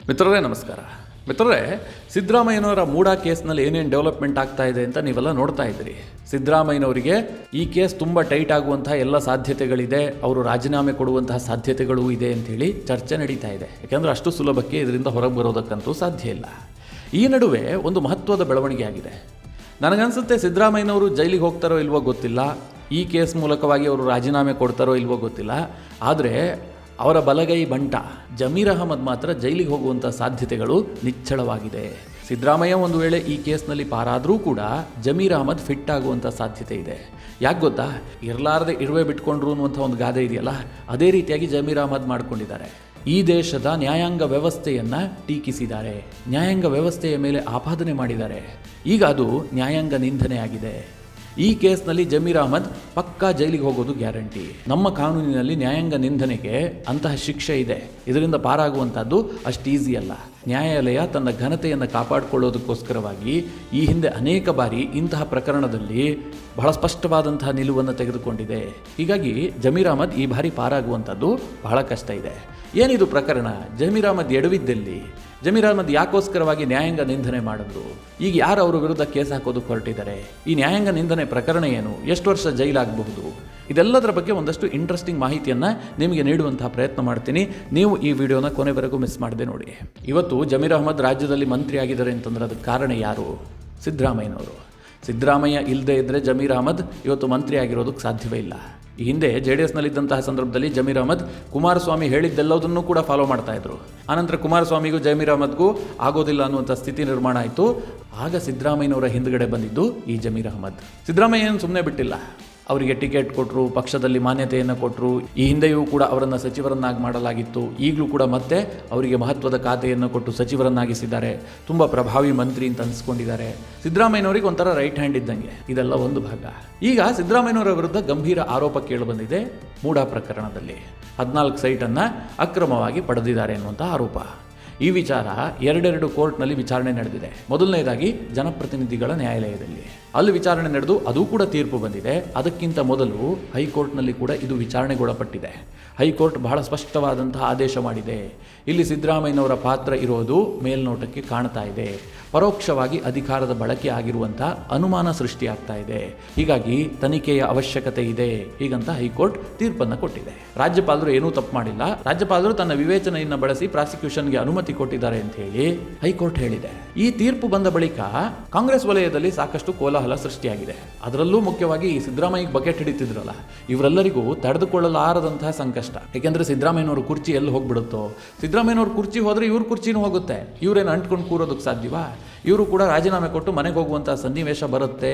ಮಿತ್ರರೇ ನಮಸ್ಕಾರ. ಮಿತ್ರರೇ, ಸಿದ್ದರಾಮಯ್ಯನವರ ಮೂಡಾ ಕೇಸ್ನಲ್ಲಿ ಏನೇನು ಡೆವಲಪ್ಮೆಂಟ್ ಆಗ್ತಾ ಇದೆ ಅಂತ ನೀವೆಲ್ಲ ನೋಡ್ತಾ ಇದ್ದೀರಿ. ಸಿದ್ದರಾಮಯ್ಯನವರಿಗೆ ಈ ಕೇಸ್ ತುಂಬ ಟೈಟ್ ಆಗುವಂತಹ ಎಲ್ಲ ಸಾಧ್ಯತೆಗಳಿದೆ, ಅವರು ರಾಜೀನಾಮೆ ಕೊಡುವಂತಹ ಸಾಧ್ಯತೆಗಳೂ ಇದೆ ಅಂಥೇಳಿ ಚರ್ಚೆ ನಡೀತಾ ಇದೆ. ಯಾಕೆಂದರೆ ಅಷ್ಟು ಸುಲಭಕ್ಕೆ ಇದರಿಂದ ಹೊರಗೆ ಬರೋದಕ್ಕಂತೂ ಸಾಧ್ಯ ಇಲ್ಲ. ಈ ನಡುವೆ ಒಂದು ಮಹತ್ವದ ಬೆಳವಣಿಗೆ ಆಗಿದೆ. ನನಗನ್ಸುತ್ತೆ ಸಿದ್ದರಾಮಯ್ಯನವರು ಜೈಲಿಗೆ ಹೋಗ್ತಾರೋ ಇಲ್ವೋ ಗೊತ್ತಿಲ್ಲ, ಈ ಕೇಸ್ ಮೂಲಕವಾಗಿ ಅವರು ರಾಜೀನಾಮೆ ಕೊಡ್ತಾರೋ ಇಲ್ವೋ ಗೊತ್ತಿಲ್ಲ. ಆದರೆ ಅವರ ಬಲಗೈ ಬಂಟ ಜಮೀರ್ ಅಹಮದ್ ಮಾತ್ರ ಜೈಲಿಗೆ ಹೋಗುವಂಥ ಸಾಧ್ಯತೆಗಳು ನಿಚ್ಚಳವಾಗಿದೆ. ಸಿದ್ದರಾಮಯ್ಯ ಒಂದು ವೇಳೆ ಈ ಕೇಸ್ನಲ್ಲಿ ಪಾರಾದರೂ ಕೂಡ ಜಮೀರ್ ಅಹಮದ್ ಫಿಟ್ ಆಗುವಂಥ ಸಾಧ್ಯತೆ ಇದೆ. ಯಾಕೆ ಗೊತ್ತಾ, ಇರಲಾರದೆ ಇರುವೆ ಬಿಟ್ಕೊಂಡ್ರು ಅನ್ನುವಂಥ ಒಂದು ಗಾದೆ ಇದೆಯಲ್ಲ, ಅದೇ ರೀತಿಯಾಗಿ ಜಮೀರ್ ಅಹಮದ್ ಮಾಡಿಕೊಂಡಿದ್ದಾರೆ. ಈ ದೇಶದ ನ್ಯಾಯಾಂಗ ವ್ಯವಸ್ಥೆಯನ್ನು ಟೀಕಿಸಿದ್ದಾರೆ, ನ್ಯಾಯಾಂಗ ವ್ಯವಸ್ಥೆಯ ಮೇಲೆ ಆಪಾದನೆ ಮಾಡಿದ್ದಾರೆ. ಈಗ ಅದು ನ್ಯಾಯಾಂಗ ನಿಂದನೆ ಆಗಿದೆ. ಈ ಕೇಸ್ನಲ್ಲಿ ಜಮೀರ್ ಅಹಮದ್ ಪಕ್ಕಾ ಜೈಲಿಗೆ ಹೋಗೋದು ಗ್ಯಾರಂಟಿ. ನಮ್ಮ ಕಾನೂನಿನಲ್ಲಿ ನ್ಯಾಯಾಂಗ ನಿಂದನೆಗೆ ಅಂತಹ ಶಿಕ್ಷೆ ಇದೆ. ಇದರಿಂದ ಪಾರಾಗುವಂಥದ್ದು ಅಷ್ಟು ಈಸಿ ಅಲ್ಲ. ನ್ಯಾಯಾಲಯ ತನ್ನ ಘನತೆಯನ್ನು ಕಾಪಾಡಿಕೊಳ್ಳೋದಕ್ಕೋಸ್ಕರವಾಗಿ ಈ ಹಿಂದೆ ಅನೇಕ ಬಾರಿ ಇಂತಹ ಪ್ರಕರಣದಲ್ಲಿ ಬಹಳ ಸ್ಪಷ್ಟವಾದಂತಹ ನಿಲುವನ್ನು ತೆಗೆದುಕೊಂಡಿದೆ. ಹೀಗಾಗಿ ಜಮೀರ್ ಅಹಮದ್ ಈ ಬಾರಿ ಪಾರಾಗುವಂಥದ್ದು ಬಹಳ ಕಷ್ಟ ಇದೆ. ಏನಿದು ಪ್ರಕರಣ? ಜಮೀರ್ ಅಹಮದ್ ಎಡವಿದ್ದಲ್ಲಿ, ಜಮೀರ್ ಅಹಮದ್ ಯಾಕೋಸ್ಕರವಾಗಿ ನ್ಯಾಯಾಂಗ ನಿಂದನೆ ಮಾಡಿದ್ರು, ಈಗ ಯಾರು ಅವರ ವಿರುದ್ಧ ಕೇಸ್ ಹಾಕೋದಕ್ಕೆ ಹೊರಟಿದ್ದಾರೆ, ಈ ನ್ಯಾಯಾಂಗ ನಿಂದನೆ ಪ್ರಕರಣ ಏನು, ಎಷ್ಟು ವರ್ಷ ಜೈಲಾಗಬಹುದು, ಇದೆಲ್ಲದರ ಬಗ್ಗೆ ಒಂದಷ್ಟು ಇಂಟ್ರೆಸ್ಟಿಂಗ್ ಮಾಹಿತಿಯನ್ನು ನಿಮಗೆ ನೀಡುವಂತಹ ಪ್ರಯತ್ನ ಮಾಡ್ತೀನಿ. ನೀವು ಈ ವಿಡಿಯೋನ ಕೊನೆವರೆಗೂ ಮಿಸ್ ಮಾಡದೆ ನೋಡಿ. ಇವತ್ತು ಜಮೀರ್ ಅಹಮದ್ ರಾಜ್ಯದಲ್ಲಿ ಮಂತ್ರಿ ಆಗಿದ್ದಾರೆ ಅಂತಂದ್ರೆ ಅದಕ್ಕೆ ಕಾರಣ ಯಾರು? ಸಿದ್ದರಾಮಯ್ಯನವರು. ಸಿದ್ದರಾಮಯ್ಯ ಇಲ್ಲದೆ ಇದ್ದರೆ ಜಮೀರ್ ಅಹಮದ್ ಇವತ್ತು ಮಂತ್ರಿ ಆಗಿರೋದಕ್ಕೆ ಸಾಧ್ಯವೇ ಇಲ್ಲ. ಈ ಹಿಂದೆ JDSನಲ್ಲಿದ್ದಂತಹ ಸಂದರ್ಭದಲ್ಲಿ ಜಮೀರ್ ಅಹಮದ್ ಕುಮಾರಸ್ವಾಮಿ ಹೇಳಿದ್ದೆಲ್ಲದನ್ನೂ ಕೂಡ ಫಾಲೋ ಮಾಡ್ತಾ ಇದ್ರು. ಆನಂತರ ಕುಮಾರಸ್ವಾಮಿಗೂ ಜಮೀರ್ ಅಹಮದ್ಗೂ ಆಗೋದಿಲ್ಲ ಅನ್ನುವಂಥ ಸ್ಥಿತಿ ನಿರ್ಮಾಣ ಆಯಿತು. ಆಗ ಸಿದ್ದರಾಮಯ್ಯನವರ ಹಿಂದುಗಡೆ ಬಂದಿದ್ದು ಈ ಜಮೀರ್ ಅಹಮದ್. ಸಿದ್ದರಾಮಯ್ಯ ಏನು ಸುಮ್ಮನೆ ಬಿಟ್ಟಿಲ್ಲ, ಅವರಿಗೆ ಟಿಕೆಟ್ ಕೊಟ್ಟರು, ಪಕ್ಷದಲ್ಲಿ ಮಾನ್ಯತೆಯನ್ನು ಕೊಟ್ಟರು. ಈ ಹಿಂದೆಯೂ ಕೂಡ ಅವರನ್ನು ಸಚಿವರನ್ನಾಗಿ ಮಾಡಲಾಗಿತ್ತು. ಈಗಲೂ ಕೂಡ ಮತ್ತೆ ಅವರಿಗೆ ಮಹತ್ವದ ಖಾತೆಯನ್ನು ಕೊಟ್ಟು ಸಚಿವರನ್ನಾಗಿಸಿದ್ದಾರೆ. ತುಂಬ ಪ್ರಭಾವಿ ಮಂತ್ರಿ ಅಂತ ಅನಿಸ್ಕೊಂಡಿದ್ದಾರೆ. ಸಿದ್ದರಾಮಯ್ಯನವರಿಗೆ ಒಂಥರ ರೈಟ್ ಹ್ಯಾಂಡ್ ಇದ್ದಂಗೆ. ಇದೆಲ್ಲ ಒಂದು ಭಾಗ. ಈಗ ಸಿದ್ದರಾಮಯ್ಯನವರ ವಿರುದ್ಧ ಗಂಭೀರ ಆರೋಪ ಕೇಳಿಬಂದಿದೆ. ಮೂಡಾ ಪ್ರಕರಣದಲ್ಲಿ 14 ಸೈಟನ್ನು ಅಕ್ರಮವಾಗಿ ಪಡೆದಿದ್ದಾರೆ ಎನ್ನುವಂಥ ಆರೋಪ. ಈ ವಿಚಾರ ಎರಡೆರಡು ಕೋರ್ಟ್ನಲ್ಲಿ ವಿಚಾರಣೆ ನಡೆದಿದೆ. ಮೊದಲನೇದಾಗಿ ಜನಪ್ರತಿನಿಧಿಗಳ ನ್ಯಾಯಾಲಯದಲ್ಲಿ ಅಲ್ಲಿ ವಿಚಾರಣೆ ನಡೆದು ಅದು ಕೂಡ ತೀರ್ಪು ಬಂದಿದೆ. ಅದಕ್ಕಿಂತ ಮೊದಲು ಹೈಕೋರ್ಟ್ನಲ್ಲಿ ಕೂಡ ಇದು ವಿಚಾರಣೆಗೊಳಪಟ್ಟಿದೆ. ಹೈಕೋರ್ಟ್ ಬಹಳ ಸ್ಪಷ್ಟವಾದಂತಹ ಆದೇಶ ಮಾಡಿದೆ. ಇಲ್ಲಿ ಸಿದ್ದರಾಮಯ್ಯನವರ ಪಾತ್ರ ಇರೋದು ಮೇಲ್ನೋಟಕ್ಕೆ ಕಾಣ್ತಾ ಇದೆ, ಪರೋಕ್ಷವಾಗಿ ಅಧಿಕಾರದ ಬಳಕೆ ಆಗಿರುವಂಥ ಅನುಮಾನ ಸೃಷ್ಟಿಯಾಗ್ತಾ ಇದೆ, ಹೀಗಾಗಿ ತನಿಖೆಯ ಅವಶ್ಯಕತೆ ಇದೆ, ಹೀಗಂತ ಹೈಕೋರ್ಟ್ ತೀರ್ಪನ್ನು ಕೊಟ್ಟಿದೆ. ರಾಜ್ಯಪಾಲರು ಏನೂ ತಪ್ಪು ಮಾಡಿಲ್ಲ, ರಾಜ್ಯಪಾಲರು ತನ್ನ ವಿವೇಚನೆಯನ್ನು ಬಳಸಿ ಪ್ರಾಸಿಕ್ಯೂಷನ್ಗೆ ಅನುಮತಿ ಕೊಟ್ಟಿದ್ದಾರೆ ಅಂತ ಹೇಳಿ ಹೈಕೋರ್ಟ್ ಹೇಳಿದೆ. ಈ ತೀರ್ಪು ಬಂದ ಬಳಿಕ ಕಾಂಗ್ರೆಸ್ ವಲಯದಲ್ಲಿ ಸಾಕಷ್ಟು ಕೋಲಾಹಲ ಸೃಷ್ಟಿಯಾಗಿದೆ. ಅದರಲ್ಲೂ ಮುಖ್ಯವಾಗಿ ಈ ಸಿದ್ದರಾಮಯ್ಯ ಬಕೆಟ್ ಹಿಡಿತಿದ್ರಲ್ಲ, ಇವರೆಲ್ಲರಿಗೂ ತಡೆದುಕೊಳ್ಳಲಾರದಂತಹ ಸಂಕಷ್ಟ. ಯಾಕೆಂದ್ರೆ ಸಿದ್ದರಾಮಯ್ಯನವರು ಕುರ್ಚಿ ಎಲ್ಲಿ ಹೋಗ್ಬಿಡುತ್ತೋ, ಸಿದ್ದರಾಮಯ್ಯನವ್ರ ಕುರ್ಚಿ ಹೋದ್ರೆ ಇವ್ರ ಕುರ್ಚಿನೂ ಹೋಗುತ್ತೆ. ಇವರೇನು ಅಂಟ್ಕೊಂಡು ಕೂರೋದಕ್ಕೆ ಸಾಧ್ಯವಾ? ಇವರು ಕೂಡ ರಾಜೀನಾಮೆ ಕೊಟ್ಟು ಮನೆಗೆ ಹೋಗುವಂಥ ಸನ್ನಿವೇಶ ಬರುತ್ತೆ.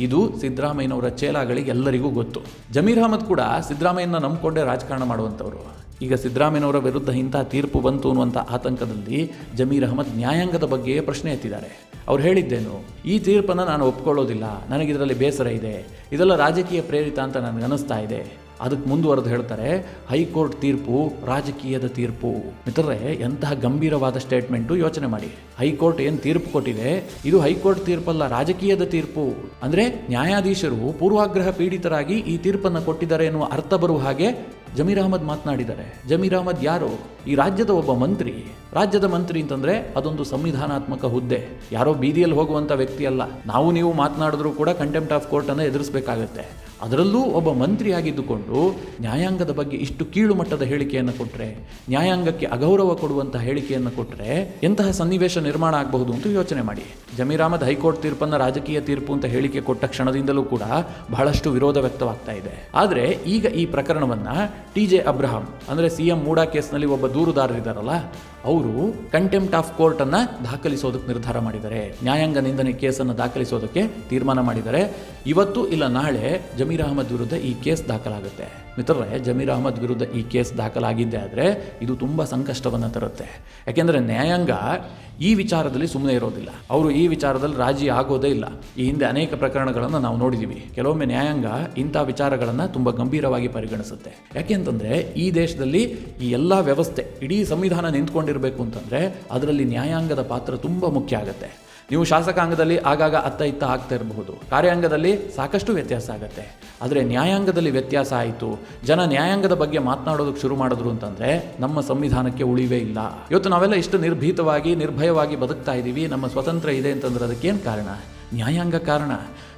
ಇದು ಸಿದ್ದರಾಮಯ್ಯನವರ ಚೇಲಾಗಳಿಗೆ ಎಲ್ಲರಿಗೂ ಗೊತ್ತು. ಜಮೀರ್ ಅಹಮದ್ ಕೂಡ ಸಿದ್ದರಾಮಯ್ಯನ ನಂಬಿಕೊಂಡೇ ರಾಜಕಾರಣ ಮಾಡುವಂಥವ್ರು. ಈಗ ಸಿದ್ದರಾಮಯ್ಯನವರ ವಿರುದ್ಧ ಇಂಥ ತೀರ್ಪು ಬಂತು ಅನ್ನುವಂಥ ಆತಂಕದಲ್ಲಿ ಜಮೀರ್ ಅಹಮದ್ ನ್ಯಾಯಾಂಗದ ಬಗ್ಗೆ ಪ್ರಶ್ನೆ ಎತ್ತಿದ್ದಾರೆ. ಅವ್ರು ಹೇಳಿದ್ದೇನು, ಈ ತೀರ್ಪನ್ನು ನಾನು ಒಪ್ಕೊಳ್ಳೋದಿಲ್ಲ, ನನಗಿದರಲ್ಲಿ ಬೇಸರ ಇದೆ, ಇದೆಲ್ಲ ರಾಜಕೀಯ ಪ್ರೇರಿತ ಅಂತ ನನಗೆ ಅನ್ನಿಸ್ತಾ ಇದೆ. ಅದಕ್ಕೆ ಮುಂದುವರೆದು ಹೇಳ್ತಾರೆ, ಹೈಕೋರ್ಟ್ ತೀರ್ಪು ರಾಜಕೀಯದ ತೀರ್ಪು. ಮಿತ್ರರೇ, ಎಂತಹ ಗಂಭೀರವಾದ ಸ್ಟೇಟ್ಮೆಂಟು. ಯೋಚನೆ ಮಾಡಿ, ಹೈಕೋರ್ಟ್ ಏನು ತೀರ್ಪು ಕೊಟ್ಟಿದೆ, ಇದು ಹೈಕೋರ್ಟ್ ತೀರ್ಪಲ್ಲ, ರಾಜಕೀಯದ ತೀರ್ಪು. ಅಂದರೆ ನ್ಯಾಯಾಧೀಶರು ಪೂರ್ವಾಗ್ರಹ ಪೀಡಿತರಾಗಿ ಈ ತೀರ್ಪನ್ನು ಕೊಟ್ಟಿದ್ದಾರೆ ಎನ್ನುವ ಅರ್ಥ ಬರುವ ಹಾಗೆ ಜಮೀರ್ ಅಹಮದ್ ಮಾತನಾಡಿದ್ದಾರೆ. ಜಮೀರ್ ಅಹಮದ್ ಯಾರು? ಈ ರಾಜ್ಯದ ಒಬ್ಬ ಮಂತ್ರಿ. ರಾಜ್ಯದ ಮಂತ್ರಿ ಅಂತಂದರೆ ಅದೊಂದು ಸಂವಿಧಾನಾತ್ಮಕ ಹುದ್ದೆ, ಯಾರೋ ಬೀದಿಯಲ್ಲಿ ಹೋಗುವಂಥ ವ್ಯಕ್ತಿ ಅಲ್ಲ. ನಾವು ನೀವು ಮಾತನಾಡಿದ್ರೂ ಕೂಡ ಕಂಟೆಂಪ್ಟ್ ಆಫ್ ಕೋರ್ಟನ್ನು ಎದುರಿಸಬೇಕಾಗತ್ತೆ. ಅದರಲ್ಲೂ ಒಬ್ಬ ಮಂತ್ರಿಯಾಗಿದ್ದುಕೊಂಡು ನ್ಯಾಯಾಂಗದ ಬಗ್ಗೆ ಇಷ್ಟು ಕೀಳು ಮಟ್ಟದ ಹೇಳಿಕೆಯನ್ನು ಕೊಟ್ಟರೆ, ನ್ಯಾಯಾಂಗಕ್ಕೆ ಅಗೌರವ ಕೊಡುವಂಥ ಹೇಳಿಕೆಯನ್ನು ಕೊಟ್ಟರೆ ಎಂತಹ ಸನ್ನಿವೇಶ ನಿರ್ಮಾಣ ಆಗಬಹುದು ಅಂತ ಯೋಚನೆ ಮಾಡಿ. ಜಮೀರ್ ಅಹಮದ್ ಹೈಕೋರ್ಟ್ ತೀರ್ಪನ್ನು ರಾಜಕೀಯ ತೀರ್ಪು ಅಂತ ಹೇಳಿಕೆ ಕೊಟ್ಟ ಕ್ಷಣದಿಂದಲೂ ಕೂಡ ಬಹಳಷ್ಟು ವಿರೋಧ ವ್ಯಕ್ತವಾಗ್ತಾ ಇದೆ. ಆದರೆ ಈಗ ಈ ಪ್ರಕರಣವನ್ನು TJ ಅಬ್ರಹಾಂ ಅಂದರೆ CM ಮೂಡಾ ಕೇಸ್ನಲ್ಲಿ ಒಬ್ಬ ದೂರುದಾರರಿದ್ದಾರಲ್ಲ, ಅವರು ಕಂಟೆಂಪ್ಟ್ ಆಫ್ ಕೋರ್ಟನ್ನು ದಾಖಲಿಸೋದಕ್ಕೆ ನಿರ್ಧಾರ ಮಾಡಿದ್ದಾರೆ. ನ್ಯಾಯಾಂಗ ನಿಂದನೆ ಕೇಸನ್ನು ದಾಖಲಿಸೋದಕ್ಕೆ ತೀರ್ಮಾನ ಮಾಡಿದ್ದಾರೆ. ಇವತ್ತು ಇಲ್ಲ ನಾಳೆ ಜಮೀರ್ ಅಹಮದ್ ವಿರುದ್ಧ ಈ ಕೇಸ್ ದಾಖಲಾಗುತ್ತೆ. ಮಿತ್ರರೇ, ಜಮೀರ್ ಅಹಮದ್ ವಿರುದ್ಧ ಈ ಕೇಸ್ ದಾಖಲಾಗಿದ್ದೆ ಆದರೆ ಇದು ತುಂಬ ಸಂಕಷ್ಟವನ್ನು ತರುತ್ತೆ. ಯಾಕೆಂದರೆ ನ್ಯಾಯಾಂಗ ಈ ವಿಚಾರದಲ್ಲಿ ಸುಮ್ಮನೆ ಇರೋದಿಲ್ಲ, ಅವರು ಈ ವಿಚಾರದಲ್ಲಿ ರಾಜಿ ಆಗೋದೇ ಇಲ್ಲ. ಈ ಹಿಂದೆ ಅನೇಕ ಪ್ರಕರಣಗಳನ್ನು ನಾವು ನೋಡಿದ್ದೀವಿ. ಕೆಲವೊಮ್ಮೆ ನ್ಯಾಯಾಂಗ ಇಂಥ ವಿಚಾರಗಳನ್ನು ತುಂಬ ಗಂಭೀರವಾಗಿ ಪರಿಗಣಿಸುತ್ತೆ. ಯಾಕೆಂತಂದರೆ ಈ ದೇಶದಲ್ಲಿ ಈ ಎಲ್ಲ ವ್ಯವಸ್ಥೆ, ಇಡೀ ಸಂವಿಧಾನ ನಿಂತ್ಕೊಂಡಿರಬೇಕು ಅಂತಂದರೆ ಅದರಲ್ಲಿ ನ್ಯಾಯಾಂಗದ ಪಾತ್ರ ತುಂಬ ಮುಖ್ಯ ಆಗುತ್ತೆ. ನೀವು ಶಾಸಕಾಂಗದಲ್ಲಿ ಆಗಾಗ ಅತ್ತ ಇತ್ತ ಆಗ್ತಾ ಇರಬಹುದು, ಕಾರ್ಯಾಂಗದಲ್ಲಿ ಸಾಕಷ್ಟು ವ್ಯತ್ಯಾಸ ಆಗುತ್ತೆ. ಆದರೆ ನ್ಯಾಯಾಂಗದಲ್ಲಿ ವ್ಯತ್ಯಾಸ ಆಯಿತು, ಜನ ನ್ಯಾಯಾಂಗದ ಬಗ್ಗೆ ಮಾತನಾಡೋದಕ್ಕೆ ಶುರು ಮಾಡಿದ್ರು ಅಂತಂದರೆ ನಮ್ಮ ಸಂವಿಧಾನಕ್ಕೆ ಉಳಿವೇ ಇಲ್ಲ. ಇವತ್ತು ನಾವೆಲ್ಲ ಇಷ್ಟು ನಿರ್ಭೀತವಾಗಿ ನಿರ್ಭಯವಾಗಿ ಬದುಕ್ತಾ ಇದ್ದೀವಿ, ನಮ್ಮ ಸ್ವತಂತ್ರ ಇದೆ ಅಂತಂದ್ರೆ ಅದಕ್ಕೇನು ಕಾರಣ? ನ್ಯಾಯಾಂಗ ಕಾರಣ.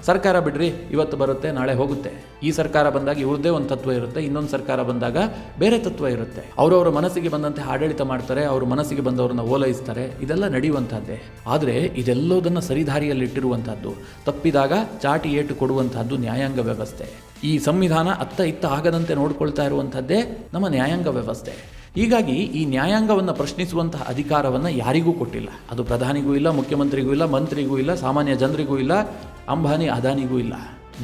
ಸರ್ಕಾರ ಬಿಡ್ರಿ, ಇವತ್ತು ಬರುತ್ತೆ ನಾಳೆ ಹೋಗುತ್ತೆ. ಈ ಸರ್ಕಾರ ಬಂದಾಗ ಇವ್ರದ್ದೇ ಒಂದು ತತ್ವ ಇರುತ್ತೆ, ಇನ್ನೊಂದು ಸರ್ಕಾರ ಬಂದಾಗ ಬೇರೆ ತತ್ವ ಇರುತ್ತೆ. ಅವರವರ ಮನಸ್ಸಿಗೆ ಬಂದಂತೆ ಆಡಳಿತ ಮಾಡ್ತಾರೆ, ಅವ್ರ ಮನಸ್ಸಿಗೆ ಬಂದವ್ರನ್ನ ಓಲೈಸ್ತಾರೆ. ಇದೆಲ್ಲ ನಡೆಯುವಂಥದ್ದೇ. ಆದರೆ ಇದೆಲ್ಲೋದನ್ನು ಸರಿದಾರಿಯಲ್ಲಿಟ್ಟಿರುವಂಥದ್ದು, ತಪ್ಪಿದಾಗ ಚಾಟಿ ಏಟು ಕೊಡುವಂಥದ್ದು ನ್ಯಾಯಾಂಗ ವ್ಯವಸ್ಥೆ. ಈ ಸಂವಿಧಾನ ಅತ್ತ ಇತ್ತ ಆಗದಂತೆ ನೋಡ್ಕೊಳ್ತಾ ಇರುವಂಥದ್ದೇ ನಮ್ಮ ನ್ಯಾಯಾಂಗ ವ್ಯವಸ್ಥೆ. ಹೀಗಾಗಿ ಈ ನ್ಯಾಯಾಂಗವನ್ನು ಪ್ರಶ್ನಿಸುವಂತಹ ಅಧಿಕಾರವನ್ನು ಯಾರಿಗೂ ಕೊಟ್ಟಿಲ್ಲ. ಅದು ಪ್ರಧಾನಿಗೂ ಇಲ್ಲ, ಮುಖ್ಯಮಂತ್ರಿಗೂ ಇಲ್ಲ, ಮಂತ್ರಿಗೂ ಇಲ್ಲ, ಸಾಮಾನ್ಯ ಜನರಿಗೂ ಇಲ್ಲ, ಅಂಬಾನಿ ಅದಾನಿಗೂ ಇಲ್ಲ.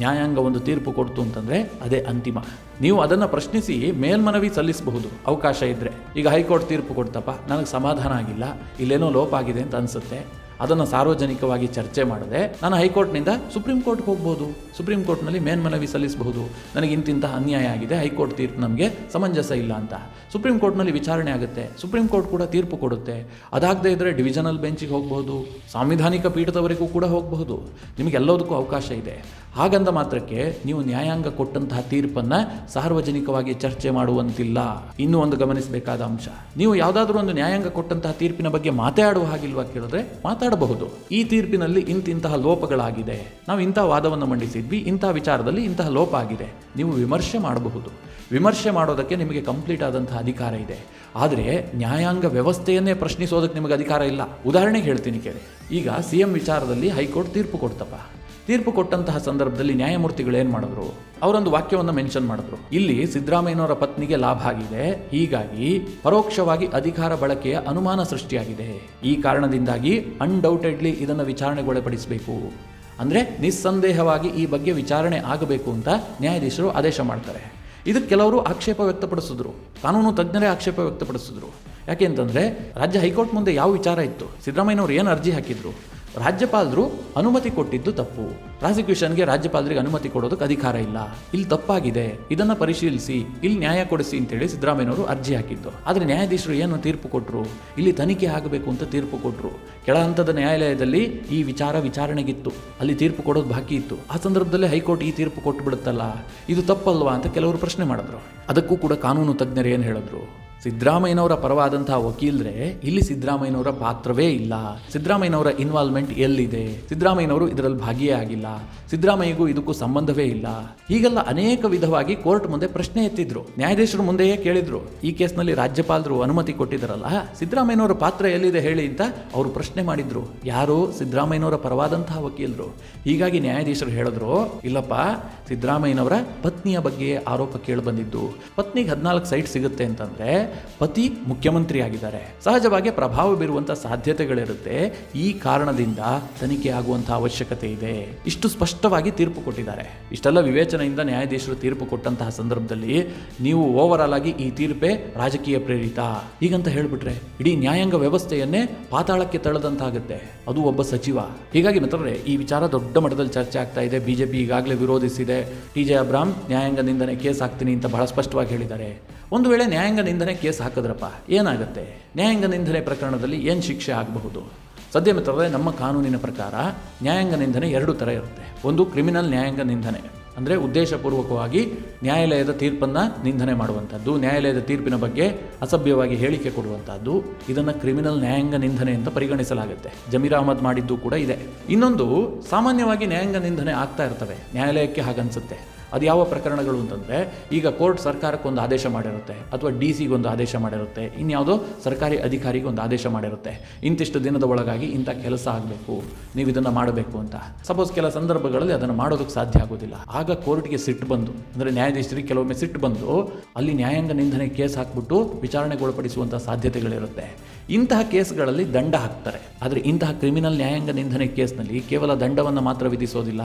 ನ್ಯಾಯಾಂಗ ಒಂದು ತೀರ್ಪು ಕೊಡ್ತು ಅಂತಂದರೆ ಅದೇ ಅಂತಿಮ. ನೀವು ಅದನ್ನು ಪ್ರಶ್ನಿಸಿ ಮೇಲ್ಮನವಿ ಸಲ್ಲಿಸಬಹುದು ಅವಕಾಶ ಇದ್ದರೆ. ಈಗ ಹೈಕೋರ್ಟ್ ತೀರ್ಪು ಕೊಡ್ತಪ್ಪ, ನನಗೆ ಸಮಾಧಾನ ಆಗಿಲ್ಲ, ಇಲ್ಲೇನೋ ಲೋಪ ಆಗಿದೆ ಅಂತ ಅನಿಸುತ್ತೆ, ಅದನ್ನು ಸಾರ್ವಜನಿಕವಾಗಿ ಚರ್ಚೆ ಮಾಡದೆ ನಾನು ಹೈಕೋರ್ಟ್ನಿಂದ ಸುಪ್ರೀಂ ಕೋರ್ಟ್ಗೆ ಹೋಗ್ಬೋದು, ಸುಪ್ರೀಂ ಕೋರ್ಟ್ನಲ್ಲಿ ಮೇಲ್ಮನವಿ ಸಲ್ಲಿಸಬಹುದು, ನನಗೆ ಇಂತಿಂತಹ ಅನ್ಯಾಯ ಆಗಿದೆ, ಹೈಕೋರ್ಟ್ ತೀರ್ಪು ನಮಗೆ ಸಮಂಜಸ ಇಲ್ಲ ಅಂತ. ಸುಪ್ರೀಂ ಕೋರ್ಟ್ನಲ್ಲಿ ವಿಚಾರಣೆ ಆಗುತ್ತೆ, ಸುಪ್ರೀಂ ಕೋರ್ಟ್ ಕೂಡ ತೀರ್ಪು ಕೊಡುತ್ತೆ. ಅದಾಗದೇ ಇದ್ದರೆ ಡಿವಿಷನಲ್ ಬೆಂಚಿಗೆ ಹೋಗ್ಬೋದು, ಸಾಂವಿಧಾನಿಕ ಪೀಠದವರೆಗೂ ಕೂಡ ಹೋಗಬಹುದು. ನಿಮಗೆಲ್ಲದಕ್ಕೂ ಅವಕಾಶ ಇದೆ. ಹಾಗಂದ ಮಾತ್ರಕ್ಕೆ ನೀವು ನ್ಯಾಯಾಂಗ ಕೊಟ್ಟಂತಹ ತೀರ್ಪನ್ನು ಸಾರ್ವಜನಿಕವಾಗಿ ಚರ್ಚೆ ಮಾಡುವಂತಿಲ್ಲ. ಇನ್ನೂ ಒಂದು ಗಮನಿಸಬೇಕಾದ ಅಂಶ, ನೀವು ಯಾವುದಾದ್ರೂ ಒಂದು ನ್ಯಾಯಾಂಗ ಕೊಟ್ಟಂತಹ ತೀರ್ಪಿನ ಬಗ್ಗೆ ಮಾತಾಡುವ ಹಾಗಿಲ್ವಾ ಕೇಳಿದ್ರೆ ಮಾತಾಡಬಹುದು. ಈ ತೀರ್ಪಿನಲ್ಲಿ ಇಂತಹ ಲೋಪಗಳಾಗಿದೆ, ನಾವು ಇಂತಹ ವಾದವನ್ನು ಮಂಡಿಸಿದ್ವಿ, ಇಂತಹ ವಿಚಾರದಲ್ಲಿ ಇಂತಹ ಲೋಪ ಆಗಿದೆ, ನೀವು ವಿಮರ್ಶೆ ಮಾಡಬಹುದು. ವಿಮರ್ಶೆ ಮಾಡೋದಕ್ಕೆ ನಿಮಗೆ ಕಂಪ್ಲೀಟ್ ಆದಂತಹ ಅಧಿಕಾರ ಇದೆ. ಆದರೆ ನ್ಯಾಯಾಂಗ ವ್ಯವಸ್ಥೆಯನ್ನೇ ಪ್ರಶ್ನಿಸೋದಕ್ಕೆ ನಿಮಗೆ ಅಧಿಕಾರ ಇಲ್ಲ. ಉದಾಹರಣೆಗೆ ಹೇಳ್ತೀನಿ ಕೇಳಿ. ಈಗ CM ವಿಚಾರದಲ್ಲಿ ಹೈಕೋರ್ಟ್ ತೀರ್ಪು ಕೊಡ್ತಪ್ಪ. ತೀರ್ಪು ಕೊಟ್ಟಂತಹ ಸಂದರ್ಭದಲ್ಲಿ ನ್ಯಾಯಮೂರ್ತಿಗಳು ಏನು ಮಾಡಿದ್ರು? ಅವರೊಂದು ವಾಕ್ಯವನ್ನು ಮೆನ್ಷನ್ ಮಾಡಿದ್ರು, ಇಲ್ಲಿ ಸಿದ್ದರಾಮಯ್ಯನವರ ಪತ್ನಿಗೆ ಲಾಭ ಆಗಿದೆ, ಹೀಗಾಗಿ ಪರೋಕ್ಷವಾಗಿ ಅಧಿಕಾರ ಬಳಕೆಯ ಅನುಮಾನ ಸೃಷ್ಟಿಯಾಗಿದೆ, ಈ ಕಾರಣದಿಂದಾಗಿ ಅನ್ಡೌಟೆಡ್ಲಿ ಇದನ್ನು ವಿಚಾರಣೆಗೊಳಪಡಿಸಬೇಕು. ಅಂದರೆ ನಿಸ್ಸಂದೇಹವಾಗಿ ಈ ಬಗ್ಗೆ ವಿಚಾರಣೆ ಆಗಬೇಕು ಅಂತ ನ್ಯಾಯಾಧೀಶರು ಆದೇಶ ಮಾಡ್ತಾರೆ. ಇದಕ್ಕೆ ಕೆಲವರು ಆಕ್ಷೇಪ ವ್ಯಕ್ತಪಡಿಸಿದ್ರು, ಕಾನೂನು ತಜ್ಞರೇ ಆಕ್ಷೇಪ ವ್ಯಕ್ತಪಡಿಸಿದ್ರು. ಯಾಕೆ ಅಂತಂದರೆ ರಾಜ್ಯ ಹೈಕೋರ್ಟ್ ಮುಂದೆ ಯಾವ ವಿಚಾರ ಇತ್ತು? ಸಿದ್ದರಾಮಯ್ಯನವರು ಏನು ಅರ್ಜಿ ಹಾಕಿದ್ರು? ರಾಜ್ಯಪಾಲರು ಅನುಮತಿ ಕೊಟ್ಟಿದ್ದು ತಪ್ಪು, ಪ್ರಾಸಿಕ್ಯೂಷನ್ಗೆ ರಾಜ್ಯಪಾಲರಿಗೆ ಅನುಮತಿ ಕೊಡೋದಕ್ಕೆ ಅಧಿಕಾರ ಇಲ್ಲ, ಇಲ್ಲಿ ತಪ್ಪಾಗಿದೆ, ಇದನ್ನು ಪರಿಶೀಲಿಸಿ, ಇಲ್ಲಿ ನ್ಯಾಯ ಕೊಡಿಸಿ ಅಂತೇಳಿ ಸಿದ್ದರಾಮಯ್ಯನವರು ಅರ್ಜಿ ಹಾಕಿದ್ದು. ಆದರೆ ನ್ಯಾಯಾಧೀಶರು ಏನು ತೀರ್ಪು ಕೊಟ್ಟರು? ಇಲ್ಲಿ ತನಿಖೆ ಆಗಬೇಕು ಅಂತ ತೀರ್ಪು ಕೊಟ್ಟರು. ಕೆಳ ಹಂತದ ನ್ಯಾಯಾಲಯದಲ್ಲಿ ಈ ವಿಚಾರಣೆಗಿತ್ತು, ಅಲ್ಲಿ ತೀರ್ಪು ಕೊಡೋದು ಬಾಕಿ ಇತ್ತು. ಆ ಸಂದರ್ಭದಲ್ಲಿ ಹೈಕೋರ್ಟ್ ಈ ತೀರ್ಪು ಕೊಟ್ಟು ಬಿಡುತ್ತಲ್ಲ, ಇದು ತಪ್ಪಲ್ವಾ ಅಂತ ಕೆಲವರು ಪ್ರಶ್ನೆ ಮಾಡಿದ್ರು. ಅದಕ್ಕೂ ಕೂಡ ಕಾನೂನು ತಜ್ಞರು ಏನು ಹೇಳಿದ್ರು? ಸಿದ್ದರಾಮಯ್ಯನವರ ಪರವಾದಂತಹ ವಕೀಲರೇ ಇಲ್ಲಿ ಸಿದ್ದರಾಮಯ್ಯನವರ ಪಾತ್ರವೇ ಇಲ್ಲ, ಸಿದ್ದರಾಮಯ್ಯನವರ ಇನ್ವಾಲ್ವ್ಮೆಂಟ್ ಎಲ್ಲಿದೆ, ಸಿದ್ದರಾಮಯ್ಯನವರು ಇದರಲ್ಲಿ ಭಾಗಿಯೇ ಆಗಿಲ್ಲ, ಸಿದ್ದರಾಮಯ್ಯಗೂ ಇದಕ್ಕೂ ಸಂಬಂಧವೇ ಇಲ್ಲ, ಹೀಗೆಲ್ಲ ಅನೇಕ ವಿಧವಾಗಿ ಕೋರ್ಟ್ ಮುಂದೆ ಪ್ರಶ್ನೆ ಎತ್ತಿದ್ರು. ನ್ಯಾಯಾಧೀಶರು ಮುಂದೆಯೇ ಕೇಳಿದ್ರು, ಈ ಕೇಸ್ನಲ್ಲಿ ರಾಜ್ಯಪಾಲರು ಅನುಮತಿ ಕೊಟ್ಟಿದ್ದಾರಲ್ಲ, ಸಿದ್ದರಾಮಯ್ಯನವರ ಪಾತ್ರ ಎಲ್ಲಿದೆ ಹೇಳಿ ಅಂತ ಅವರು ಪ್ರಶ್ನೆ ಮಾಡಿದ್ರು. ಯಾರು? ಸಿದ್ದರಾಮಯ್ಯನವರ ಪರವಾದಂತಹ ವಕೀಲರು. ಹೀಗಾಗಿ ನ್ಯಾಯಾಧೀಶರು ಹೇಳಿದ್ರು, ಇಲ್ಲಪ್ಪ, ಸಿದ್ದರಾಮಯ್ಯನವರ ಪತ್ನಿಯ ಬಗ್ಗೆ ಆರೋಪ ಕೇಳಿಬಂದಿದ್ದು, ಪತ್ನಿಗೆ 14 ಸೈಟ್ ಸಿಗುತ್ತೆ ಅಂತಂದ್ರೆ ಪತಿ ಮುಖ್ಯಮಂತ್ರಿ ಆಗಿದ್ದಾರೆ, ಸಹಜವಾಗಿ ಪ್ರಭಾವ ಬೀರುವಂಥ ಸಾಧ್ಯತೆಗಳಿರುತ್ತೆ, ಈ ಕಾರಣದಿಂದ ತನಿಖೆ ಆಗುವಂತಹ ಅವಶ್ಯಕತೆ ಇದೆ. ಇಷ್ಟು ಸ್ಪಷ್ಟವಾಗಿ ತೀರ್ಪು ಕೊಟ್ಟಿದ್ದಾರೆ. ಇಷ್ಟೆಲ್ಲ ವಿವೇಚನೆಯಿಂದ ನ್ಯಾಯಾಧೀಶರು ತೀರ್ಪು ಕೊಟ್ಟಂತಹ ಸಂದರ್ಭದಲ್ಲಿ ನೀವು ಓವರ್ ಆಲ್ ಆಗಿ ಈ ತೀರ್ಪೇ ರಾಜಕೀಯ ಪ್ರೇರಿತ ಹೀಗಂತ ಹೇಳ್ಬಿಟ್ರೆ ಇಡೀ ನ್ಯಾಯಾಂಗ ವ್ಯವಸ್ಥೆಯನ್ನೇ ಪಾತಾಳಕ್ಕೆ ತಳ್ಳದಂತಾಗುತ್ತೆ, ಅದು ಒಬ್ಬ ಸಚಿವ. ಹೀಗಾಗಿ ಮಿತ್ರರೇ, ಈ ವಿಚಾರ ದೊಡ್ಡ ಮಟ್ಟದಲ್ಲಿ ಚರ್ಚೆ ಆಗ್ತಾ ಇದೆ. ಬಿಜೆಪಿ ಈಗಾಗಲೇ ವಿರೋಧಿಸಿದೆ. TJ ಅಬ್ರಾಮ್ ನ್ಯಾಯಾಂಗ ನಿಂದನೆ ಕೇಸ್ ಹಾಕ್ತೀನಿ ಅಂತ ಬಹಳ ಸ್ಪಷ್ಟವಾಗಿ ಹೇಳಿದ್ದಾರೆ. ಒಂದು ವೇಳೆ ನ್ಯಾಯಾಂಗ ನಿಂದನೆ ಕೇಸ್ ಹಾಕಿದ್ರಪ್ಪ ಏನಾಗುತ್ತೆ? ನ್ಯಾಯಾಂಗ ನಿಂದನೆ ಪ್ರಕರಣದಲ್ಲಿ ಏನು ಶಿಕ್ಷೆ ಆಗಬಹುದು? ಸದ್ಯ ಮಿತ್ರರೇ, ನಮ್ಮ ಕಾನೂನಿನ ಪ್ರಕಾರ ನ್ಯಾಯಾಂಗ ನಿಂದನೆ 2 ಥರ ಇರುತ್ತೆ. ಒಂದು ಕ್ರಿಮಿನಲ್ ನ್ಯಾಯಾಂಗ ನಿಂದನೆ, ಅಂದರೆ ಉದ್ದೇಶಪೂರ್ವಕವಾಗಿ ನ್ಯಾಯಾಲಯದ ತೀರ್ಪನ್ನು ನಿಂದನೆ ಮಾಡುವಂಥದ್ದು, ನ್ಯಾಯಾಲಯದ ತೀರ್ಪಿನ ಬಗ್ಗೆ ಅಸಭ್ಯವಾಗಿ ಹೇಳಿಕೆ ಕೊಡುವಂಥದ್ದು, ಇದನ್ನು ಕ್ರಿಮಿನಲ್ ನ್ಯಾಯಾಂಗ ನಿಂದನೆ ಅಂತ ಪರಿಗಣಿಸಲಾಗುತ್ತೆ. ಜಮೀರ್ ಅಹಮದ್ ಮಾಡಿದ್ದು ಕೂಡ ಇದೆ. ಇನ್ನೊಂದು, ಸಾಮಾನ್ಯವಾಗಿ ನ್ಯಾಯಾಂಗ ನಿಂದನೆ ಆಗ್ತಾ ಇರ್ತವೆ, ನ್ಯಾಯಾಲಯಕ್ಕೆ ಹಾಗನ್ಸುತ್ತೆ. ಅದು ಯಾವ ಪ್ರಕರಣಗಳು ಅಂತಂದರೆ, ಈಗ ಕೋರ್ಟ್ ಸರ್ಕಾರಕ್ಕೊಂದು ಆದೇಶ ಮಾಡಿರುತ್ತೆ, ಅಥವಾ DC-ಗೊಂದು ಆದೇಶ ಮಾಡಿರುತ್ತೆ, ಇನ್ಯಾವುದೋ ಸರ್ಕಾರಿ ಅಧಿಕಾರಿಗೆ ಒಂದು ಆದೇಶ ಮಾಡಿರುತ್ತೆ, ಇಂತಿಷ್ಟು ದಿನದ ಒಳಗಾಗಿ ಇಂಥ ಕೆಲಸ ಆಗಬೇಕು, ನೀವು ಇದನ್ನು ಮಾಡಬೇಕು ಅಂತ. ಸಪೋಸ್ ಕೆಲ ಸಂದರ್ಭಗಳಲ್ಲಿ ಅದನ್ನು ಮಾಡೋದಕ್ಕೆ ಸಾಧ್ಯ ಆಗೋದಿಲ್ಲ. ಆಗ ಕೋರ್ಟ್ಗೆ ಸಿಟ್ಟು ಬಂದು, ಅಂದರೆ ನ್ಯಾಯಾಧೀಶರಿಗೆ ಕೆಲವೊಮ್ಮೆ ಸಿಟ್ಟು ಬಂದು ಅಲ್ಲಿ ನ್ಯಾಯಾಂಗ ನಿಂದನೆ ಕೇಸ್ ಹಾಕ್ಬಿಟ್ಟು ವಿಚಾರಣೆಗೊಳಪಡಿಸುವಂಥ ಸಾಧ್ಯತೆಗಳಿರುತ್ತೆ. ಇಂತಹ ಕೇಸ್ಗಳಲ್ಲಿ ದಂಡ ಹಾಕ್ತಾರೆ. ಆದರೆ ಇಂತಹ ಕ್ರಿಮಿನಲ್ ನ್ಯಾಯಾಂಗ ನಿಂದನೆ ಕೇಸ್ನಲ್ಲಿ ಕೇವಲ ದಂಡವನ್ನು ಮಾತ್ರ ವಿಧಿಸೋದಿಲ್ಲ,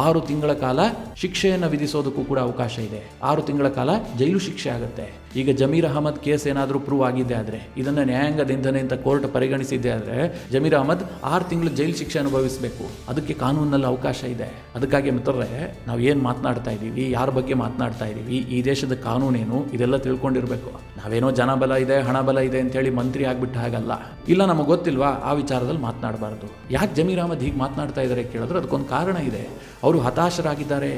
6 ತಿಂಗಳ ಕಾಲ ಶಿಕ್ಷೆಯನ್ನು ವಿಧಿಸೋದಕ್ಕೂ ಕೂಡ ಅವಕಾಶ ಇದೆ. 6 ತಿಂಗಳ ಕಾಲ ಜೈಲು ಶಿಕ್ಷೆ ಆಗುತ್ತೆ. ಈಗ ಜಮೀರ್ ಅಹಮದ್ ಕೇಸ್ ಏನಾದರೂ ಪ್ರೂವ್ ಆಗಿದ್ದೆ ಆದರೆ, ಇದನ್ನು ನ್ಯಾಯಾಂಗ ನಿಂದನೆ ಅಂತ ಕೋರ್ಟ್ ಪರಿಗಣಿಸಿದ್ದೆ ಆದರೆ, ಜಮೀರ್ ಅಹಮದ್ 6 ತಿಂಗಳು ಜೈಲು ಶಿಕ್ಷೆ ಅನುಭವಿಸಬೇಕು. ಅದಕ್ಕೆ ಕಾನೂನಲ್ಲಿ ಅವಕಾಶ ಇದೆ. ಅದಕ್ಕಾಗಿ ಮಿತ್ರರೇ, ನಾವು ಏನು ಮಾತನಾಡ್ತಾ ಇದ್ದೀವಿ, ಯಾರ ಬಗ್ಗೆ ಮಾತನಾಡ್ತಾ ಇದ್ದೀವಿ, ಈ ದೇಶದ ಕಾನೂನೇನು, ಇದೆಲ್ಲ ತಿಳ್ಕೊಂಡಿರಬೇಕು. ನಾವೇನೋ ಜನಬಲ ಇದೆ, ಹಣ ಬಲ ಇದೆ ಅಂತೇಳಿ ಮಂತ್ರಿ ಆಗಿಬಿಟ್ಟು ಹಾಗಲ್ಲ. ಇಲ್ಲ ನಮಗೆ ಗೊತ್ತಿಲ್ವಾ, ಆ ವಿಚಾರದಲ್ಲಿ ಮಾತನಾಡಬಾರ್ದು. ಯಾಕೆ ಜಮೀರ್ ಅಹಮದ್ ಹೀಗೆ ಮಾತನಾಡ್ತಾ ಇದ್ದಾರೆ ಕೇಳಿದ್ರೆ ಅದಕ್ಕೊಂದು ಕಾರಣ ಇದೆ. ಅವರು ಹತಾಶರಾಗಿದ್ದಾರೆ.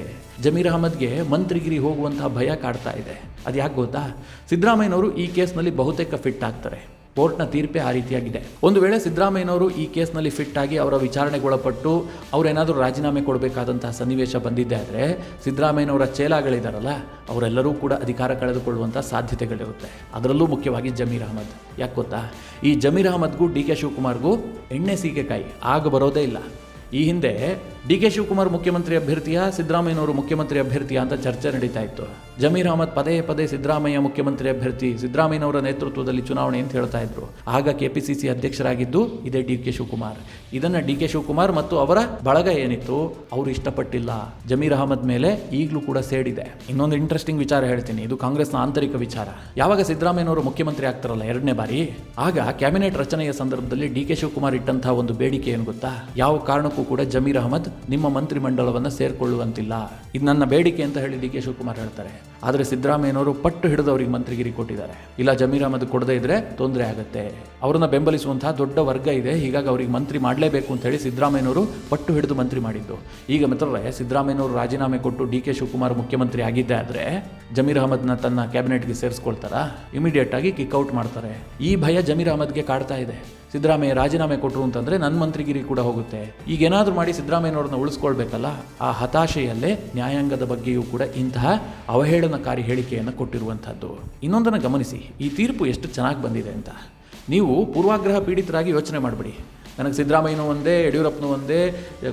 ಜಮೀರ್ ಅಹಮದ್ಗೆ ಮಂತ್ರಿಗಿರಿ ಹೋಗುವಂತಹ ಭಯ ಕಾಡ್ತಾ ಇದೆ. ಅದು ಯಾಕೆ ಗೊತ್ತಾ? ಸಿದ್ದರಾಮಯ್ಯನವರು ಈ ಕೇಸ್ನಲ್ಲಿ ಬಹುತೇಕ ಫಿಟ್ ಆಗ್ತಾರೆ. ಕೋರ್ಟ್ನ ತೀರ್ಪೇ ಆ ರೀತಿಯಾಗಿದೆ. ಒಂದು ವೇಳೆ ಸಿದ್ದರಾಮಯ್ಯನವರು ಈ ಕೇಸ್ನಲ್ಲಿ ಫಿಟ್ ಆಗಿ ಅವರ ವಿಚಾರಣೆಗೊಳಪಟ್ಟು ಅವರೇನಾದರೂ ರಾಜೀನಾಮೆ ಕೊಡಬೇಕಾದಂತಹ ಸನ್ನಿವೇಶ ಬಂದಿದ್ದೆ ಆದರೆ ಸಿದ್ದರಾಮಯ್ಯನವರ ಚೇಲಾಗಳಿದ್ದಾರಲ್ಲ ಅವರೆಲ್ಲರೂ ಕೂಡ ಅಧಿಕಾರ ಕಳೆದುಕೊಳ್ಳುವಂಥ ಸಾಧ್ಯತೆಗಳಿರುತ್ತೆ. ಅದರಲ್ಲೂ ಮುಖ್ಯವಾಗಿ ಜಮೀರ್ ಅಹಮದ್. ಯಾಕೆ ಗೊತ್ತಾ? ಈ ಜಮೀರ್ ಅಹಮದ್ಗೂ DK ಶಿವಕುಮಾರ್ಗೂ ಎಣ್ಣೆ ಸೀಗೆಕಾಯಿ ಆಗ ಬರೋದೇ ಇಲ್ಲ. ಈ ಹಿಂದೆ DK ಶಿವಕುಮಾರ್ ಮುಖ್ಯಮಂತ್ರಿ ಅಭ್ಯರ್ಥಿಯ, ಸಿದ್ದರಾಮಯ್ಯನವರು ಮುಖ್ಯಮಂತ್ರಿ ಅಭ್ಯರ್ಥಿಯ ಅಂತ ಚರ್ಚೆ ನಡೀತಾ ಇತ್ತು. ಜಮೀರ್ ಅಹಮದ್ ಪದೇ ಪದೇ ಸಿದ್ದರಾಮಯ್ಯ ಮುಖ್ಯಮಂತ್ರಿ ಅಭ್ಯರ್ಥಿ, ಸಿದ್ದರಾಮಯ್ಯನವರ ನೇತೃತ್ವದಲ್ಲಿ ಚುನಾವಣೆ ಅಂತ ಹೇಳ್ತಾ ಇದ್ರು. ಆಗ KPCC ಅಧ್ಯಕ್ಷರಾಗಿದ್ದು ಇದೇ DK ಶಿವಕುಮಾರ್. ಇದನ್ನು DK ಶಿವಕುಮಾರ್ ಮತ್ತು ಅವರ ಬಳಗ ಏನಿತ್ತು ಅವರು ಇಷ್ಟಪಟ್ಟಿಲ್ಲ. ಜಮೀರ್ ಅಹಮದ್ ಮೇಲೆ ಈಗಲೂ ಕೂಡ ಸೇಡಿದೆ. ಇನ್ನೊಂದು ಇಂಟ್ರೆಸ್ಟಿಂಗ್ ವಿಚಾರ ಹೇಳ್ತೀನಿ, ಇದು ಕಾಂಗ್ರೆಸ್ನ ಆಂತರಿಕ ವಿಚಾರ. ಯಾವಾಗ ಸಿದ್ದರಾಮಯ್ಯನವರು ಮುಖ್ಯಮಂತ್ರಿ ಆಗ್ತಾರಲ್ಲ 2ನೇ ಬಾರಿ, ಆಗ ಕ್ಯಾಬಿನೆಟ್ ರಚನೆಯ ಸಂದರ್ಭದಲ್ಲಿ DK ಶಿವಕುಮಾರ್ ಇಟ್ಟಂತಹ ಒಂದು ಬೇಡಿಕೆ ಏನು ಗೊತ್ತಾ? ಯಾವ ಕಾರಣಕ್ಕೂ ಕೂಡ ಜಮೀರ್ ಅಹಮದ್ ನಿಮ್ಮ ಮಂತ್ರಿಮಂಡಲವನ್ನು ಸೇರ್ಕೊಳ್ಳುವಂತಿಲ್ಲ, ಇದು ನನ್ನ ಬೇಡಿಕೆ ಅಂತ ಹೇಳಿ DK ಶಿವಕುಮಾರ್ ಹೇಳ್ತಾರೆ. ಆದರೆ ಸಿದ್ದರಾಮಯ್ಯನವರು ಪಟ್ಟು ಹಿಡಿದು ಅವರಿಗೆ ಮಂತ್ರಿಗಿರಿ ಕೊಟ್ಟಿದ್ದಾರೆ. ಇಲ್ಲ, ಜಮೀರ್ ಅಹಮದ್ ಕೊಡದೇ ಇದ್ರೆ ತೊಂದರೆ ಆಗುತ್ತೆ, ಅವರನ್ನ ಬೆಂಬಲಿಸುವಂತಹ ದೊಡ್ಡ ವರ್ಗ ಇದೆ, ಹೀಗಾಗಿ ಅವರಿಗೆ ಮಂತ್ರಿ ಮಾಡಲೇಬೇಕು ಅಂತ ಹೇಳಿ ಸಿದ್ದರಾಮಯ್ಯನವರು ಪಟ್ಟು ಹಿಡಿದು ಮಂತ್ರಿ ಮಾಡಿದ್ದು. ಈಗ ಮಿತ್ರರೇ, ಸಿದ್ದರಾಮಯ್ಯನವರು ರಾಜೀನಾಮೆ ಕೊಟ್ಟು DK ಶಿವಕುಮಾರ್ ಮುಖ್ಯಮಂತ್ರಿ ಆಗಿದ್ದೆ ಆದರೆ ಜಮೀರ್ ಅಹಮದ್ನ ತನ್ನ ಕ್ಯಾಬಿನೆಟ್ಗೆ ಸೇರಿಸ್ಕೊಳ್ತಾರಾ? ಇಮಿಡಿಯೇಟ್ ಆಗಿ ಕಿಕ್ಔಟ್ ಮಾಡ್ತಾರೆ. ಈ ಭಯ ಜಮೀರ್ ಅಹಮದ್ಗೆ ಕಾಡ್ತಾ ಇದೆ. ಸಿದ್ದರಾಮಯ್ಯ ರಾಜೀನಾಮೆ ಕೊಟ್ಟರು ಅಂತಂದರೆ ನನ್ನ ಮಂತ್ರಿಗಿರಿ ಕೂಡ ಹೋಗುತ್ತೆ. ಈಗೇನಾದರೂ ಮಾಡಿ ಸಿದ್ದರಾಮಯ್ಯನವ್ರನ್ನ ಉಳಿಸ್ಕೊಳ್ಬೇಕಲ್ಲ, ಆ ಹತಾಶೆಯಲ್ಲೇ ನ್ಯಾಯಾಂಗದ ಬಗ್ಗೆಯೂ ಕೂಡ ಇಂತಹ ಅವಹೇಳನಕಾರಿ ಹೇಳಿಕೆಯನ್ನು ಕೊಟ್ಟಿರುವಂಥದ್ದು. ಇನ್ನೊಂದನ್ನು ಗಮನಿಸಿ, ಈ ತೀರ್ಪು ಎಷ್ಟು ಚೆನ್ನಾಗಿ ಬಂದಿದೆ ಅಂತ. ನೀವು ಪೂರ್ವಾಗ್ರಹ ಪೀಡಿತರಾಗಿ ಯೋಚನೆ ಮಾಡಿಬಿಡಿ. ನನಗೆ ಸಿದ್ದರಾಮಯ್ಯನೂ ಒಂದೇ, ಯಡಿಯೂರಪ್ಪನೂ ಒಂದೇ,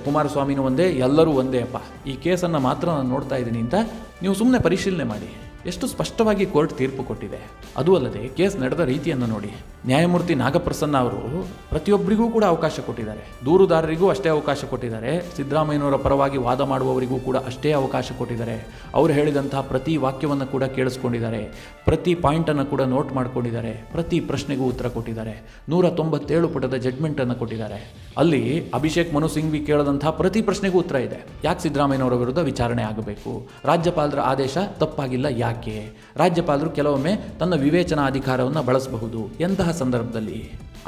ಕುಮಾರಸ್ವಾಮಿನೂ ಒಂದೇ, ಎಲ್ಲರೂ ಒಂದೇ ಅಪ್ಪ, ಈ ಕೇಸನ್ನು ಮಾತ್ರ ನಾನು ನೋಡ್ತಾ ಇದ್ದೀನಿ ಅಂತ ನೀವು ಸುಮ್ಮನೆ ಪರಿಶೀಲನೆ ಮಾಡಿ. ಎಷ್ಟು ಸ್ಪಷ್ಟವಾಗಿ ಕೋರ್ಟ್ ತೀರ್ಪು ಕೊಟ್ಟಿದೆ. ಅದು ಅಲ್ಲದೆ ಕೇಸ್ ನಡೆದ ರೀತಿಯನ್ನು ನೋಡಿ. ನ್ಯಾಯಮೂರ್ತಿ ನಾಗಪ್ರಸನ್ನ ಅವರು ಪ್ರತಿಯೊಬ್ಬರಿಗೂ ಕೂಡ ಅವಕಾಶ ಕೊಟ್ಟಿದ್ದಾರೆ. ದೂರುದಾರರಿಗೂ ಅಷ್ಟೇ ಅವಕಾಶ ಕೊಟ್ಟಿದ್ದಾರೆ. ಸಿದ್ದರಾಮಯ್ಯನವರ ಪರವಾಗಿ ವಾದ ಮಾಡುವವರಿಗೂ ಕೂಡ ಅಷ್ಟೇ ಅವಕಾಶ ಕೊಟ್ಟಿದ್ದಾರೆ. ಅವರು ಹೇಳಿದಂತಹ ಪ್ರತಿ ವಾಕ್ಯವನ್ನು ಕೂಡ ಕೇಳಿಸ್ಕೊಂಡಿದ್ದಾರೆ. ಪ್ರತಿ ಪಾಯಿಂಟನ್ನು ಕೂಡ ನೋಟ್ ಮಾಡ್ಕೊಂಡಿದ್ದಾರೆ. ಪ್ರತಿ ಪ್ರಶ್ನೆಗೂ ಉತ್ತರ ಕೊಟ್ಟಿದ್ದಾರೆ. 197 ಪುಟದ ಜಡ್ಮೆಂಟನ್ನು ಕೊಟ್ಟಿದ್ದಾರೆ. ಅಲ್ಲಿ ಅಭಿಷೇಕ್ ಮನು ಸಿಂಘ್ವಿ ಕೇಳದಂತಹ ಪ್ರತಿ ಪ್ರಶ್ನೆಗೂ ಉತ್ತರ ಇದೆ. ಯಾಕೆ ಸಿದ್ದರಾಮಯ್ಯನವರ ವಿರುದ್ಧ ವಿಚಾರಣೆ ಆಗಬೇಕು? ರಾಜ್ಯಪಾಲರ ಆದೇಶ ತಪ್ಪಾಗಿಲ್ಲ ಯಾಕೆ? ರಾಜ್ಯಪಾಲರು ಕೆಲವೊಮ್ಮೆ ತನ್ನ ವಿವೇಚನಾ ಅಧಿಕಾರವನ್ನು ಬಳಸಬಹುದು. ಎಂತಹ ಸಂದರ್ಭದಲ್ಲಿ?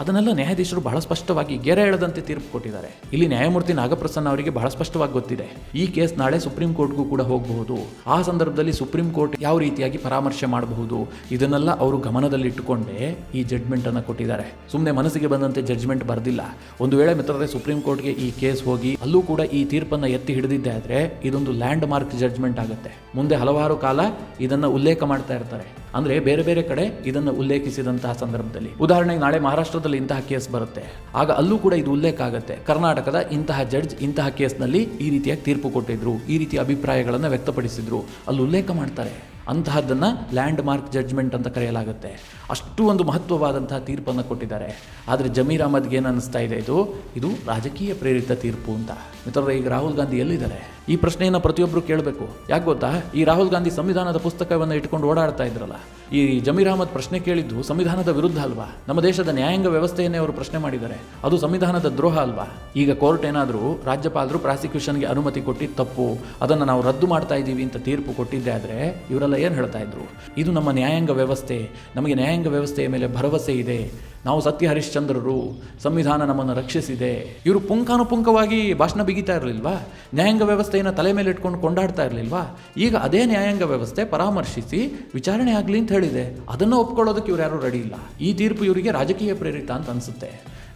ಅದನ್ನೆಲ್ಲ ನ್ಯಾಯಾಧೀಶರು ಬಹಳ ಸ್ಪಷ್ಟವಾಗಿ ಗೆರೆ ಎಳೆದಂತೆ ತೀರ್ಪು ಕೊಟ್ಟಿದ್ದಾರೆ. ಇಲ್ಲಿ ನ್ಯಾಯಮೂರ್ತಿ ನಾಗಪ್ರಸನ್ನ ಅವರಿಗೆ ಬಹಳ ಸ್ಪಷ್ಟವಾಗಿ ಗೊತ್ತಿದೆ, ಈ ಕೇಸ್ ನಾಳೆ ಸುಪ್ರೀಂ ಕೋರ್ಟ್ಗೂ ಕೂಡ ಹೋಗಬಹುದು. ಆ ಸಂದರ್ಭದಲ್ಲಿ ಸುಪ್ರೀಂ ಕೋರ್ಟ್ ಯಾವ ರೀತಿಯಾಗಿ ಪರಾಮರ್ಶೆ ಮಾಡಬಹುದು, ಇದನ್ನೆಲ್ಲ ಅವರು ಗಮನದಲ್ಲಿಟ್ಟುಕೊಂಡೇ ಈ ಜಡ್ಜ್ಮೆಂಟನ್ನು ಕೊಟ್ಟಿದ್ದಾರೆ. ಸುಮ್ಮನೆ ಮನಸ್ಸಿಗೆ ಬಂದಂತೆ ಜಡ್ಜ್ಮೆಂಟ್ ಬರೆದಿಲ್ಲ. ಒಂದು ವೇಳೆ ಮಿತ್ರರೇ ಸುಪ್ರೀಂ ಕೋರ್ಟ್ಗೆ ಈ ಕೇಸ್ ಹೋಗಿ ಅಲ್ಲೂ ಕೂಡ ಈ ತೀರ್ಪನ್ನು ಎತ್ತಿ ಹಿಡಿದಿದ್ದೆ ಆದರೆ ಇದೊಂದು ಲ್ಯಾಂಡ್ ಮಾರ್ಕ್ ಜಡ್ಜ್ಮೆಂಟ್ ಆಗುತ್ತೆ. ಮುಂದೆ ಹಲವಾರು ಕಾಲ ಇದನ್ನು ಉಲ್ಲೇಖ ಮಾಡ್ತಾ ಇರ್ತಾರೆ. ಅಂದರೆ ಬೇರೆ ಬೇರೆ ಕಡೆ ಇದನ್ನು ಉಲ್ಲೇಖಿಸಿದಂತಹ ಸಂದರ್ಭದಲ್ಲಿ, ಉದಾಹರಣೆಗೆ ನಾಳೆ ಮಹಾರಾಷ್ಟ್ರದಲ್ಲಿ ಇಂತಹ ಕೇಸ್ ಬರುತ್ತೆ, ಆಗ ಅಲ್ಲೂ ಕೂಡ ಇದು ಉಲ್ಲೇಖ ಆಗುತ್ತೆ. ಕರ್ನಾಟಕದ ಇಂತಹ ಜಡ್ಜ್ ಇಂತಹ ಕೇಸ್ನಲ್ಲಿ ಈ ರೀತಿಯಾಗಿ ತೀರ್ಪು ಕೊಟ್ಟಿದ್ರು, ಈ ರೀತಿಯ ಅಭಿಪ್ರಾಯಗಳನ್ನು ವ್ಯಕ್ತಪಡಿಸಿದ್ರು, ಅಲ್ಲಿ ಉಲ್ಲೇಖ ಮಾಡ್ತಾರೆ. ಅಂತಹದ್ದನ್ನು ಲ್ಯಾಂಡ್ ಮಾರ್ಕ್ ಜಡ್ಜ್ಮೆಂಟ್ ಅಂತ ಕರೆಯಲಾಗುತ್ತೆ. ಅಷ್ಟು ಒಂದು ಮಹತ್ವವಾದಂತಹ ತೀರ್ಪನ್ನು ಕೊಟ್ಟಿದ್ದಾರೆ. ಆದರೆ ಜಮೀರ್ ಅಹಮದ್ಗೆ ಏನು ಅನ್ನಿಸ್ತಾ ಇದೆ, ಇದು ರಾಜಕೀಯ ಪ್ರೇರಿತ ತೀರ್ಪು ಅಂತ. ಮಿತ್ರರೇ, ಈಗ ರಾಹುಲ್ ಗಾಂಧಿ ಎಲ್ಲಿದ್ದಾರೆ? ಈ ಪ್ರಶ್ನೆಯನ್ನು ಪ್ರತಿಯೊಬ್ಬರು ಕೇಳಬೇಕು. ಯಾಕೆ ಗೊತ್ತಾ? ಈ ರಾಹುಲ್ ಗಾಂಧಿ ಸಂವಿಧಾನದ ಪುಸ್ತಕವನ್ನು ಇಟ್ಕೊಂಡು ಓಡಾಡ್ತಾ ಇದ್ರಲ್ಲ, ಈ ಜಮೀರ್ ಅಹಮದ್ ಪ್ರಶ್ನೆ ಕೇಳಿದ್ದು ಸಂವಿಧಾನದ ವಿರುದ್ಧ ಅಲ್ವಾ? ನಮ್ಮ ದೇಶದ ನ್ಯಾಯಾಂಗ ವ್ಯವಸ್ಥೆಯನ್ನೇ ಅವರು ಪ್ರಶ್ನೆ ಮಾಡಿದ್ದಾರೆ. ಅದು ಸಂವಿಧಾನದ ದ್ರೋಹ ಅಲ್ವಾ? ಈಗ ಕೋರ್ಟ್ ಏನಾದರೂ ರಾಜ್ಯಪಾಲರು ಪ್ರಾಸಿಕ್ಯೂಷನ್ಗೆ ಅನುಮತಿ ಕೊಟ್ಟಿದ್ದು ತಪ್ಪು, ಅದನ್ನು ನಾವು ರದ್ದು ಮಾಡ್ತಾ ಇದ್ದೀವಿ ಅಂತ ತೀರ್ಪು ಕೊಟ್ಟಿದ್ದೆ ಆದರೆ ಇವರೆಲ್ಲ ಏನು ಹೇಳ್ತಾ ಇದ್ರು? ಇದು ನಮ್ಮ ನ್ಯಾಯಾಂಗ ವ್ಯವಸ್ಥೆ, ನಮಗೆ ನ್ಯಾಯಾಂಗ ವ್ಯವಸ್ಥೆಯ ಮೇಲೆ ಭರವಸೆ ಇದೆ, ನಾವು ಸತ್ಯ ಹರಿಶ್ಚಂದ್ರರು, ಸಂವಿಧಾನ ನಮ್ಮನ್ನು ರಕ್ಷಿಸಿದೆ. ಇವರು ಪುಂಖಾನುಪುಂಖವಾಗಿ ಭಾಷಣ ಬಿಗಿತಾ ಇರಲಿಲ್ವಾ? ನ್ಯಾಯಾಂಗ ವ್ಯವಸ್ಥೆಯನ್ನು ತಲೆ ಮೇಲೆ ಇಟ್ಕೊಂಡು ಕೊಂಡಾಡ್ತಾ ಇರಲಿಲ್ವಾ? ಈಗ ಅದೇ ನ್ಯಾಯಾಂಗ ವ್ಯವಸ್ಥೆ ಪರಾಮರ್ಶಿಸಿ ವಿಚಾರಣೆ ಆಗಲಿ ಅಂತ ಹೇಳಿದೆ. ಅದನ್ನು ಒಪ್ಕೊಳ್ಳೋದಕ್ಕೆ ಇವ್ರು ಯಾರೂ ರೆಡಿ ಇಲ್ಲ. ಈ ತೀರ್ಪು ಇವರಿಗೆ ರಾಜಕೀಯ ಪ್ರೇರಿತ ಅಂತ ಅನಿಸುತ್ತೆ.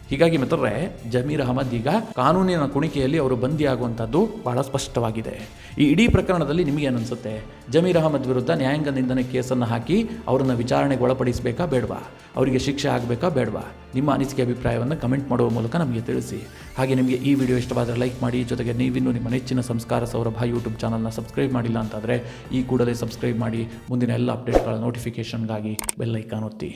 ಹೀಗಾಗಿ ಮಿತ್ರರೇ, ಜಮೀರ್ ಅಹಮದ್ ಈಗ ಕಾನೂನಿನ ಕುಣಿಕೆಯಲ್ಲಿ ಅವರು ಬಂದಿಯಾಗುವಂಥದ್ದು ಬಹಳ ಸ್ಪಷ್ಟವಾಗಿದೆ. ಈ ಇಡೀ ಪ್ರಕರಣದಲ್ಲಿ ನಿಮಗೇನು ಅನಿಸುತ್ತೆ? ಜಮೀರ್ ಅಹಮದ್ ವಿರುದ್ಧ ನ್ಯಾಯಾಂಗ ನಿಂದನೆ ಕೇಸನ್ನು ಹಾಕಿ ಅವರನ್ನು ವಿಚಾರಣೆಗೆ ಒಳಪಡಿಸಬೇಕಾ ಬೇಡವಾ? ಅವರಿಗೆ ಶಿಕ್ಷೆ ಆಗಬೇಕಾ ಬೇಡವಾ? ನಿಮ್ಮ ಅನಿಸಿಕೆ ಅಭಿಪ್ರಾಯವನ್ನು ಕಮೆಂಟ್ ಮಾಡುವ ಮೂಲಕ ನಮಗೆ ತಿಳಿಸಿ. ಹಾಗೆ ನಿಮಗೆ ಈ ವಿಡಿಯೋ ಇಷ್ಟವಾದರೆ ಲೈಕ್ ಮಾಡಿ. ಜೊತೆಗೆ ನೀವಿನ್ನೂ ನಿಮ್ಮ ನೆಚ್ಚಿನ ಸಂಸ್ಕಾರ ಸೌರಭ ಯೂಟ್ಯೂಬ್ ಚಾನಲ್ನ ಸಬ್ಸ್ಕ್ರೈಬ್ ಮಾಡಿಲ್ಲ ಅಂತಾದರೆ ಈ ಕೂಡಲೇ ಸಬ್ಸ್ಕ್ರೈಬ್ ಮಾಡಿ. ಮುಂದಿನ ಎಲ್ಲ ಅಪ್ಡೇಟ್ಗಳ ನೋಟಿಫಿಕೇಷನ್ಗಾಗಿ ಬೆಲ್ ಐಕಾನ್ ಒತ್ತಿ.